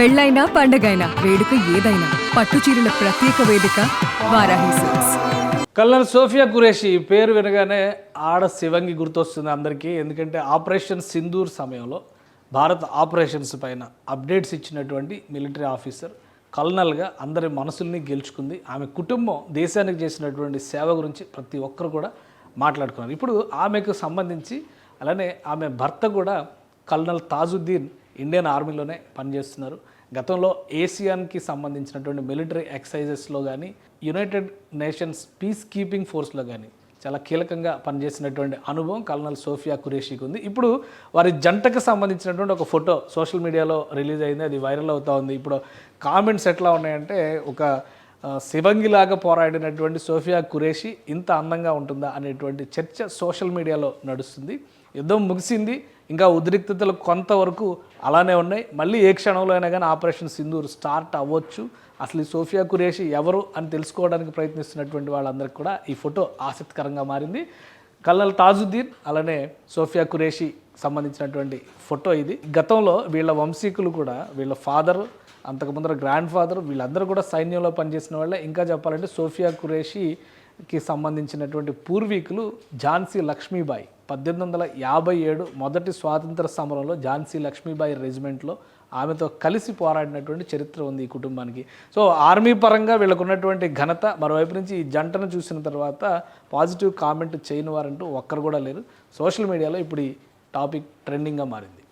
పెళ్ళైనా పండగైనా వేడుక ఏదైనా పట్టు చీరల ప్రత్యేక వేదిక వారాహి సిల్క్స్. కల్నల్ సోఫియా ఖురేషి పేరు వినగానే ఆడ శివంగి గుర్తొస్తుంది అందరికీ. ఎందుకంటే ఆపరేషన్ సింధూర్ సమయంలో భారత్ ఆపరేషన్స్ పైన అప్డేట్స్ ఇచ్చినటువంటి మిలిటరీ ఆఫీసర్, కల్నల్గా అందరి మనసుల్ని గెలుచుకుంది. ఆమె కుటుంబం దేశానికి చేసినటువంటి సేవ గురించి ప్రతి ఒక్కరు కూడా మాట్లాడుకున్నారు. ఇప్పుడు ఆమెకు సంబంధించి అలానే ఆమె భర్త కూడా కల్నల్ తాజుద్దీన్ ఇండియన్ ఆర్మీలోనే పనిచేస్తున్నారు. గతంలో ఏసియాన్కి సంబంధించినటువంటి మిలిటరీ ఎక్సర్సైజెస్లో కానీ యునైటెడ్ నేషన్స్ పీస్ కీపింగ్ ఫోర్స్లో కానీ చాలా కీలకంగా పనిచేసినటువంటి అనుభవం కల్నల్ సోఫియా ఖురేషికి ఉంది. ఇప్పుడు వారి జంటకు సంబంధించినటువంటి ఒక ఫోటో సోషల్ మీడియాలో రిలీజ్ అయింది. అది వైరల్ అవుతూ ఉంది. ఇప్పుడు కామెంట్స్ ఎట్లా ఉన్నాయంటే, ఒక శివంగిలాగా పోరాడినటువంటి సోఫియా ఖురేషి ఇంత అందంగా ఉంటుందా అనేటువంటి చర్చ సోషల్ మీడియాలో నడుస్తుంది. యుద్ధం ముగిసింది, ఇంకా ఉద్రిక్తతలు కొంతవరకు అలానే ఉన్నాయి. మళ్ళీ ఏ క్షణంలో అయినా కానీ ఆపరేషన్ సింధూర్ స్టార్ట్ అవ్వచ్చు. అసలు ఈ సోఫియా ఖురేషి ఎవరు అని తెలుసుకోవడానికి ప్రయత్నిస్తున్నటువంటి వాళ్ళందరికీ కూడా ఈ ఫోటో ఆసక్తికరంగా మారింది. కల్నల్ తాజుద్దీన్ అలానే సోఫియా ఖురేషి సంబంధించినటువంటి ఫోటో ఇది. గతంలో వీళ్ళ వంశీకులు కూడా, వీళ్ళ ఫాదర్, అంతకుముందర గ్రాండ్ ఫాదర్, వీళ్ళందరూ కూడా సైన్యంలో పనిచేసిన వాళ్ళే. ఇంకా చెప్పాలంటే సోఫియా ఖురేషికి సంబంధించినటువంటి పూర్వీకులు ఝాన్సీ లక్ష్మీబాయి 1857 మొదటి స్వాతంత్ర సమరంలో ఝాన్సీ లక్ష్మీబాయి రెజిమెంట్లో ఆమెతో కలిసి పోరాడినటువంటి చరిత్ర ఉంది ఈ కుటుంబానికి. సో ఆర్మీ పరంగా వీళ్ళకు ఉన్నటువంటి ఘనత, మరోవైపు నుంచి ఈ జంటను చూసిన తర్వాత పాజిటివ్ కామెంట్ చేయని వారంటూ ఒక్కరు కూడా లేరు. సోషల్ మీడియాలో ఇప్పుడు ఈ టాపిక్ ట్రెండింగ్గా మారింది.